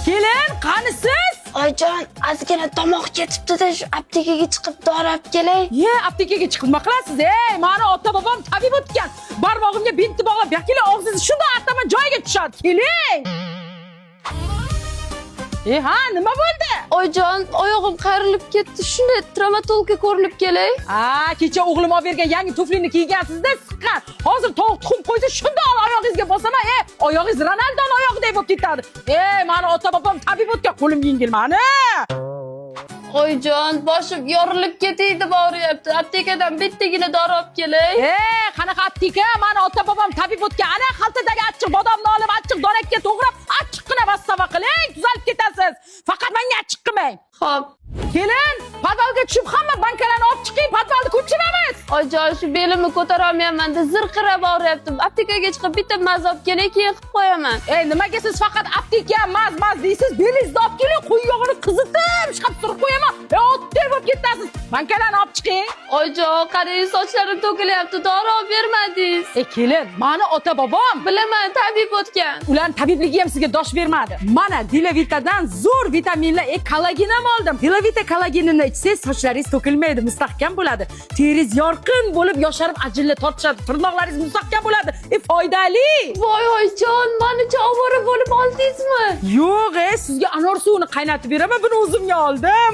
Kelin, qani siz? Oyijon, ozgina tomoq ketibdi-da, shu aptekaga chiqib dori olib kelay. Ye, aptekaga chiqib nima qilasiz? Mani ota-bobom tabib o'tgan. Barmog'imga binti bog'lab, yakila og'zingizni shunda ataman joyiga tushadi. Keling. Ha, nima bo'ldi? Oyijon, oyog'im qayrilib ketdi. Shunda travmatologga ko'rinib kelay. Kecha o'g'lim olib bergan yangi tuflini kiygansizda siqqan. Hozir tovuq tuxum qo'ysa shunda oyog'ingizga bosaman. Oyog'ingiz Ronaldoning oyog'iday bo'lib ketadi. Mani ota-bobom tabib o'tgan, qo'lim yengil mani. Oyijon, boshim yorilib ketaydi boryapti. Aptekadan bittagina dori olib kelay. Qanaqa apteka? Mani ota-bobom tabib o'tgan. Ana xaltadagi achchiq bodomni olib, achchiq donakka to'g'rab, achchiqqina massava qiling, tuzalib ketasiz. Faqat menga achchiq qilmang. Xo'p. Kelin, podvalga tushib hamma bankalarni olib chiqing, podvalni ko'chiramiz. Oyijon, shu belimni ko'tara olmayapman-da, zirqirab boryapti. Aptekaga chiqib bitta maz olib kelay, keyin qilib qo'yaman. Nimaga siz faqat apteka, maz deysiz? Belingizni olib keling, quyi yog'ini qizitib, chiqib surib qo'yaman. Otdek bo'lib ketasiz. Bankalarni olib chiqing. Oyijon, qarang, sochlarim to'kilyapti, dori olib bermadingiz. Kelin, mani ota-bobom. Bilaman, tabib o'tgan. Ularning tabibligi ham sizga dosh bermadi. Mana Dilavitadan zo'r vitaminlar, kollagen ham oldim. Dilavita kollagenini ichsangiz sochlaringiz to'kilmaydi, mustahkam bo'ladi. Teringiz yorqin bo'lib, yosharib ajinlar tortishadi, tirnoqlaringiz mustahkam bo'ladi. Foydali. Voy oyijon, menicha ovora bo'lib oldingizmi? Yo'q, sizga anor suvini qaynatib beraman, buni o'zimga oldim.